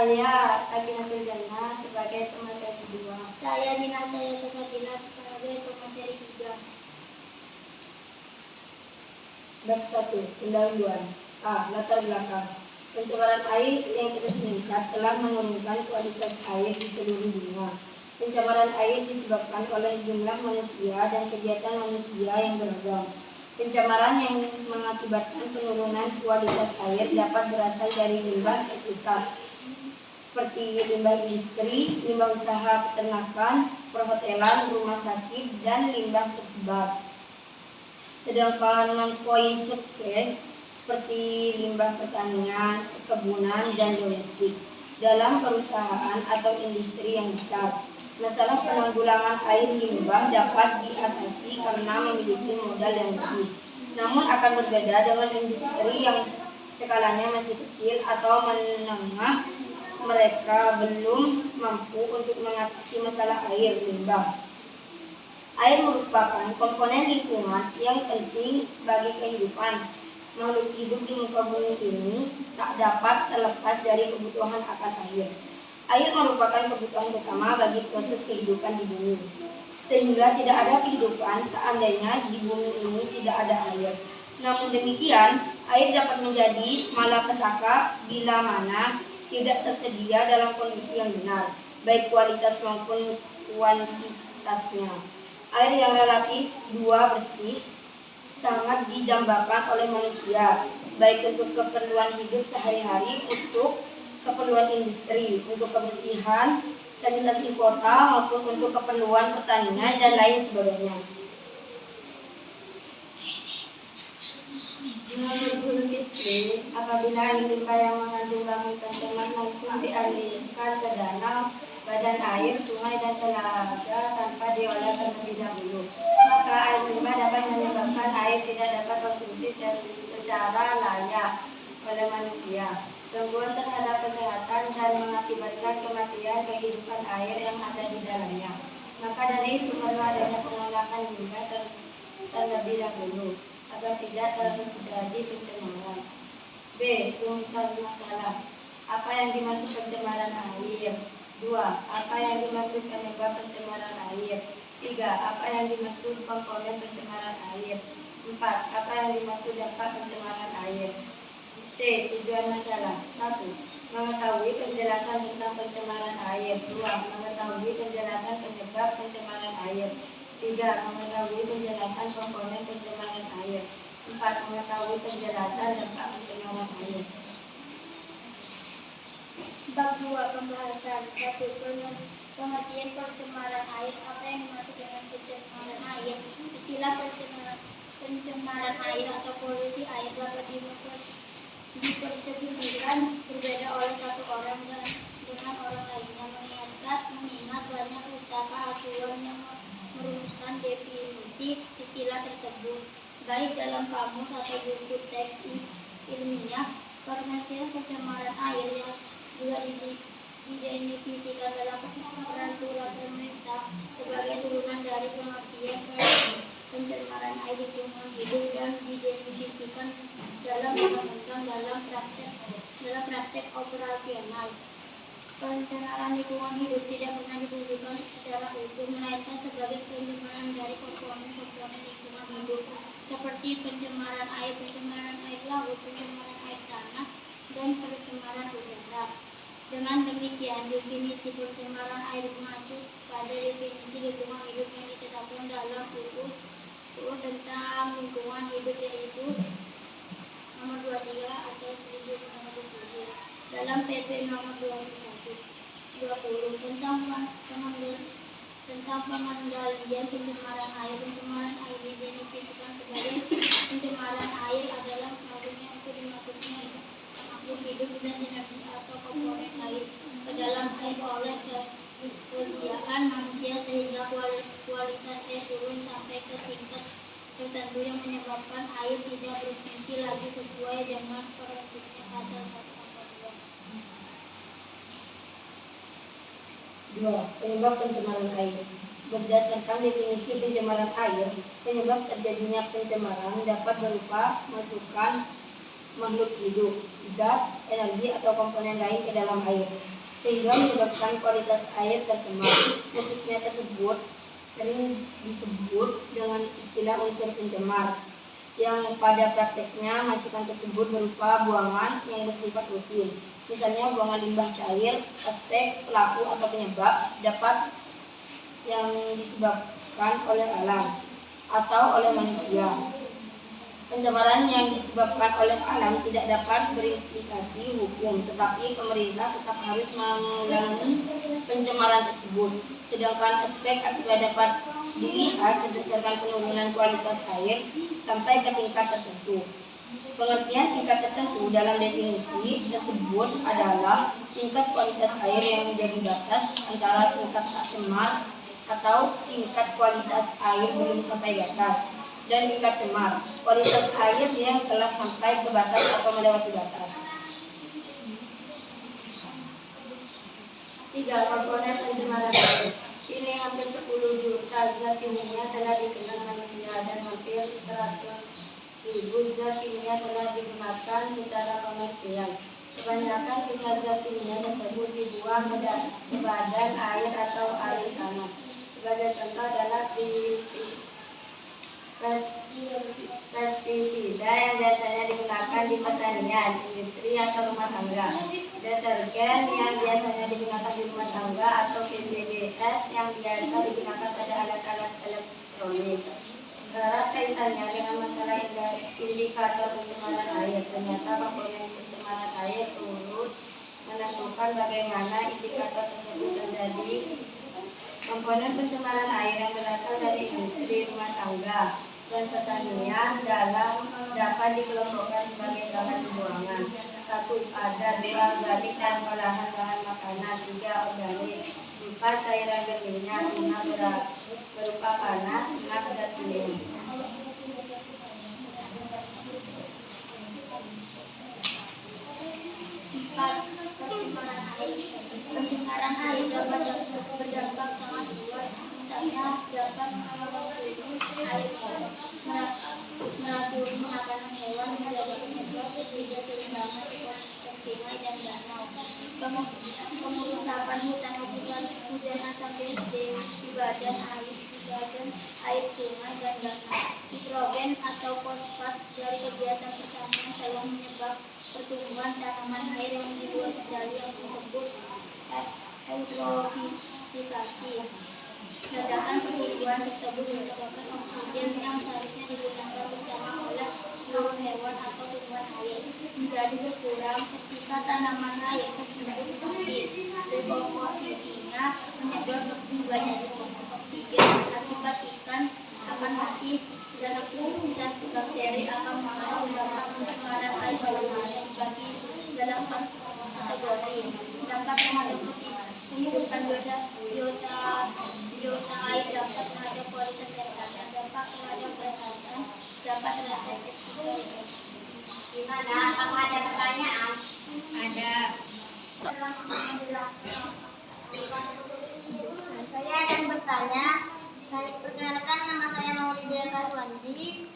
Saya Sakinatul Jannah sebagai pemateri 2. Saya Dina Cahaya Sasatina sebagai pemateri 3. Bab 1. Pendahuluan. A. Latar belakang. Pencemaran air yang terus meningkat telah menurunkan kualitas air di seluruh dunia. Pencemaran air disebabkan oleh jumlah manusia dan kegiatan manusia yang beragam. Pencemaran yang mengakibatkan penurunan kualitas air dapat berasal dari limbah terpusat, seperti limbah industri, limbah usaha peternakan, perhotelan, rumah sakit, dan limbah tersebar. Sedangkan non-point surface seperti limbah pertanian, perkebunan, dan domestik dalam perusahaan atau industri yang besar. Masalah penanggulangan air limbah dapat diatasi karena memiliki modal yang lebih. Namun akan berbeda dengan industri yang skalanya masih kecil atau menengah. Mereka belum mampu untuk mengatasi masalah air limbah. Air merupakan komponen lingkungan yang penting bagi kehidupan. Makhluk hidup di muka bumi ini tak dapat terlepas dari kebutuhan akan air. Air merupakan kebutuhan utama bagi proses kehidupan di bumi. Sehingga tidak ada kehidupan seandainya di bumi ini tidak ada air. Namun demikian, air dapat menjadi malapetaka bila mana tidak tersedia dalam kondisi yang benar, baik kualitas maupun kuantitasnya. Air yang relatif bersih sangat didambakan oleh manusia, baik untuk keperluan hidup sehari-hari, untuk keperluan industri, untuk kebersihan, sanitasi kota, maupun untuk keperluan pertanian dan lain sebagainya. Menurut Zulkifli, apabila air limbah yang mengandung bahan pencemar langsung dialirkan ke danau, badan air, sungai, dan telaga tanpa diolah terlebih dahulu, maka air limbah dapat menyebabkan air tidak dapat konsumsi secara layak oleh manusia, gangguan terhadap kesehatan, dan mengakibatkan kematian kehidupan air yang ada di dalamnya. Maka dari itu perlu adanya pengolahan limbah terlebih dahulu agar tidak terjadi pencemaran. B. Rumusan masalah. Apa yang dimaksud pencemaran air? 2. Apa yang dimaksud penyebab pencemaran air? 3. Apa yang dimaksud komponen pencemaran air? 4. Apa yang dimaksud dampak pencemaran air? C. Tujuan masalah. 1. Mengetahui penjelasan tentang pencemaran air. 2. Mengetahui penjelasan penyebab pencemaran air. 3. Mengetahui penjelasan komponen pencemaran air. 4. Mengetahui penjelasan dampak pencemaran air. Bab 2. Pembahasan. 1. Pengertian pencemaran air. Apa yang dimaksud dengan pencemaran air? Istilah pencemaran air atau polusi air dapat dipersepsikan berbeda oleh satu orang dengan orang lainnya, mengingat banyak pustaka acuan yang merumuskan definisi istilah tersebut, baik dalam kamus atau buku teks ilmiah. Pengertian pencemaran air yang juga didefinisikan dalam peraturan pemerintah sebagai turunan dari pengertian pencemaran air lingkungan hidup dan didefinisikan dalam undang-undang dalam praktek operasional. Pencemaran lingkungan hidup tidak pernah ditunjukkan secara utuh, melainkan sebagai pencemaran dari komponen-komponen lingkungan hidup, seperti pencemaran air laut, pencemaran air tanah, dan pencemaran udara. Dengan demikian, definisi pencemaran air mengacu pada definisi lingkungan hidup yang ditetapkan dalam UU tentang lingkungan hidup, yaitu nomor 23 atau 1927, dalam PP nomor 20 tentang pengendalian pencemaran air. Pencemaran air didefinisikan sebagai pencemaran air adalah maksudnya makhluk hidup dan energi atau komponen air ke dalam air oleh kegiatan manusia, sehingga kualitas air turun sampai ke tingkat tertentu yang menyebabkan air tidak berfungsi lagi sesuai dengan peruntukan pasal 1. 2. Penyebab pencemaran air. Berdasarkan definisi pencemaran air, penyebab terjadinya pencemaran dapat berupa masukan makhluk hidup, zat, energi atau komponen lain ke dalam air, sehingga menyebabkan kualitas air tercemar. Maksudnya tersebut sering disebut dengan istilah unsur pencemar, yang pada prakteknya masukan tersebut berupa buangan yang bersifat rutin. Misalnya buangan limbah cair, aspek, pelaku atau penyebab dapat yang disebabkan oleh alam atau oleh manusia. Pencemaran yang disebabkan oleh alam tidak dapat berimplikasi hukum, tetapi pemerintah tetap harus menangani pencemaran tersebut. Sedangkan aspek akibat dapat dilihat berdasarkan penurunan kualitas air sampai ke tingkat tertentu. Pengertian tingkat tertentu dalam definisi tersebut adalah tingkat kualitas air yang menjadi batas antara tingkat tak cemar atau tingkat kualitas air belum sampai batas, dan tingkat cemar, kualitas air yang telah sampai ke batas atau melewati batas. 3. Komponen pencemaran air. Kini hampir 10 juta zat kimia telah dikenal manusia dan hampir 100.000 zat kimia telah digunakan secara komersial. Kebanyakan sisa zat kimia tersebut dibuang ke badan air atau air tanah. Sebagai contoh adalah pestisida yang biasanya digunakan di pertanian, industri atau rumah tangga, detergen yang biasanya digunakan di rumah tangga, atau PCBs yang biasa digunakan pada alat-alat elektronik. Erat kaitannya dengan masalah indikator pencemaran air. Ternyata komponen pencemaran air turut menentukan bagaimana indikator tersebut terjadi. Komponen pencemaran air yang berasal dari industri, rumah tangga, dan pertanian dapat dikelompokkan sebagai bahan pembuangan. 1. Padat, 2. Organik dan olahan bahan makanan, 3. Organik, 4. Cairan berminyak, 5. Berupa panas, 6. Zat kimia. Pencemaran air dapat berdampak sangat luas, misalnya dapat meracuni air, meracuni makanan hewan, menjadi penyebab ketidakseimbangan ekosistem sungai dan danau, pengurusakan hutan akibat hujan asam di badan air sungai dan danau, nitrogen atau fosfat dari kegiatan pertanian telah menyebabkan pertumbuhan tanaman air yang di luar kendali yang disebut eutrofifikasi. Ledakan pertumbuhan tersebut menyebabkan oksigen yang seharusnya digunakan bersama oleh seluruh hewan atau tumbuhan air menjadi berkurang ketika tanaman air tersebut mati. Dekomposisinya menyebabkan lebih banyaknya oksigen akibat ikan akan mati dan aktivitas bakteri akan mengalami dampak pencemaran air dibagi dalam kategori. Dampak terhadap kehidupan biota air, dampak terhadap kualitas air tanah, dampak terhadap kesehatan, dampak terhadap SDG. Gimana? Kamu ada pertanyaan? Ada. Saya akan bertanya. Perkenalkan, nama saya Maulidia Kaswandi.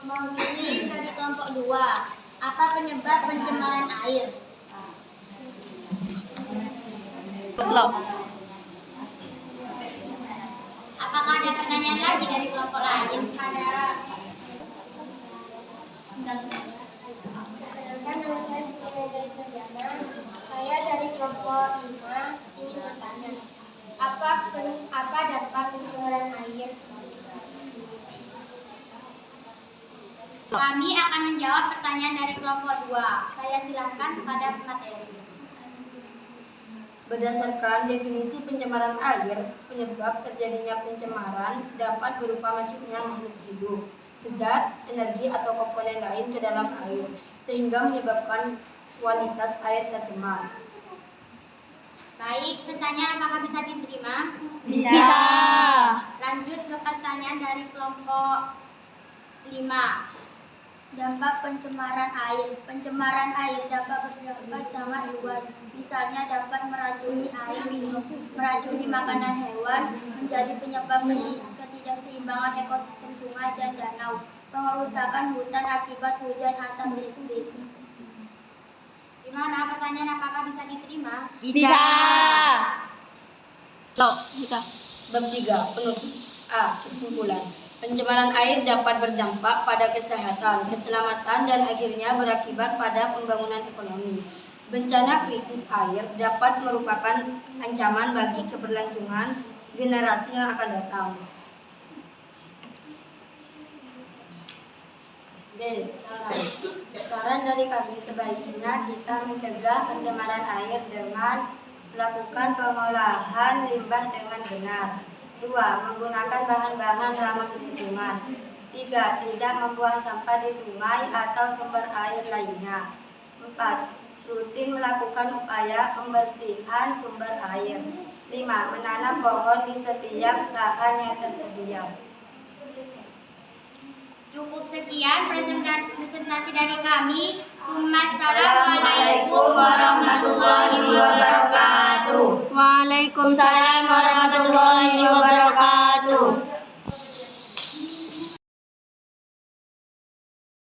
Mewakili dari kelompok 2. Apa penyebab pencemaran air? Apakah ada pertanyaan lagi dari kelompok lain? Perkenalkan, nama saya Siti Mega Istiana. Saya dari kelompok 5 ingin bertanya, apa dampak pencemaran air? Kami akan menjawab pertanyaan dari kelompok 2. Saya silakan kepada pemateri. Berdasarkan definisi pencemaran air, penyebab terjadinya pencemaran dapat berupa masuknya makhluk hidup, zat, energi atau komponen lain ke dalam air, sehingga menyebabkan kualitas air tercemar. Baik, pertanyaan apakah bisa diterima? Bisa. Lanjut ke pertanyaan dari kelompok 5. Dampak pencemaran air. Pencemaran air dapat berdampak sangat luas. Misalnya dapat meracuni air minum, meracuni makanan hewan, menjadi penyebab ketidakseimbangan ekosistem sungai dan danau, pengerusakan hutan akibat hujan asam listrik. Gimana pertanyaan, apakah bisa diterima? Bisa. Bab 3. Penutup. A. Kesimpulan. Pencemaran air dapat berdampak pada kesehatan, keselamatan, dan akhirnya berakibat pada pembangunan ekonomi. Bencana krisis air dapat merupakan ancaman bagi keberlangsungan generasi yang akan datang. B. Saran dari kami, sebaiknya kita mencegah pencemaran air dengan melakukan pengolahan limbah dengan benar. 2. Menggunakan bahan-bahan ramah lingkungan. 3. Tidak membuang sampah di sungai atau sumber air lainnya. 4. Rutin melakukan upaya pembersihan sumber air. 5. Menanam pohon di setiap lahan yang tersedia. Cukup sekian presentasi dari kami. Wassalamualaikum warahmatullahi wabarakatuh. Waalaikumsalam warahmatullahi wabarakatuh.